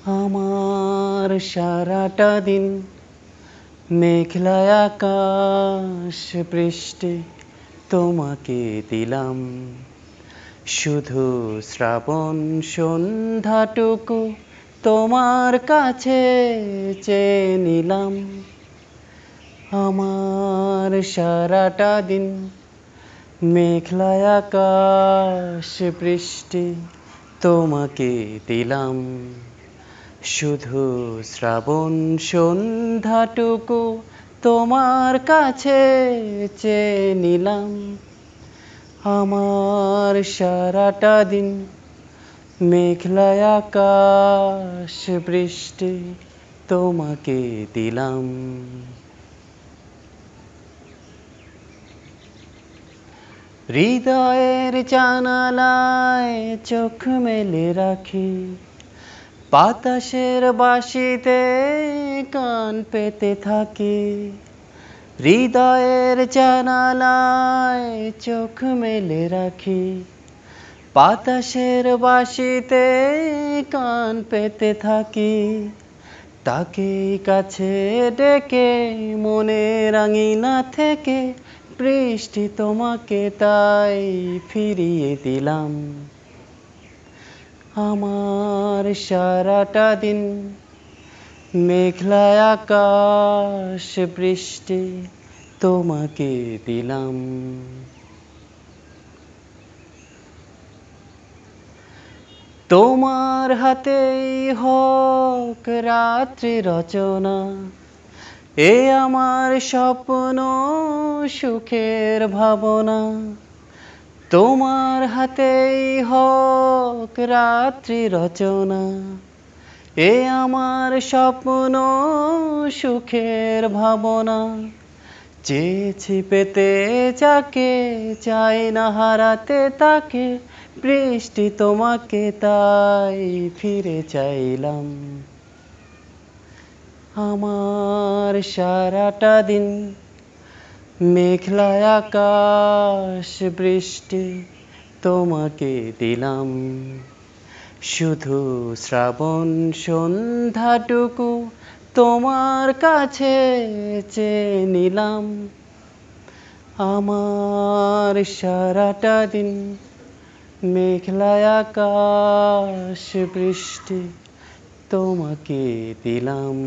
আমার সারাটা দিন মেঘলা আকাশ বৃষ্টি তোমাকে দিলাম, শুধু শ্রাবণ সন্ধ্যাটুকু তোমার কাছে চেয়ে নিলাম। আমার সারাটা দিন মেঘলা আকাশ বৃষ্টি তোমাকে দিলাম, শুধু শ্রাবণ সন্ধ্যাটুকু তোমার কাছে চেয়ে নিলাম। আমার সারাটা দিন মেঘলা আকাশ বৃষ্টি তোমাকে দিলাম। হৃদয়ের জানালায় চোখ মেলে রাখি, বাতাসের বাঁশিতে কান পেতে থাকি। হৃদয়ের জানালায় চোখ মেলে রাখি, বাতাসের বাঁশিতে কান পেতে থাকি। তাকে কাছে ডেকে মনের আঙিনা থেকে বৃষ্টি তোমাকে তাই ফিরিয়ে দিলাম। আমার সারাটা দিন মেঘলা আকাশ বৃষ্টি তোমাকে দিলাম। তোমার হাতেই হোক রাত্রি রচনা, এ আমার স্বপ্ন সুখের ভাবনা। তোমার হাতেই হোক রাত্রি রচনা, এ আমার স্বপ্ন সুখের ভাবনা। চেয়েছি পেতে যাকে, চাই না হারাতে তাকে, বৃষ্টি তোমাকে তাই ফিরে চাইলাম। আমার সারাটা দিন মেঘলা আকাশ বৃষ্টি তোমাকে দিলাম, শুধু শ্রাবণ সন্ধ্যাটুকু তোমার কাছে চেয়ে নিলাম। আমার সারাটা দিন মেঘলা আকাশ বৃষ্টি তোমাকে দিলাম।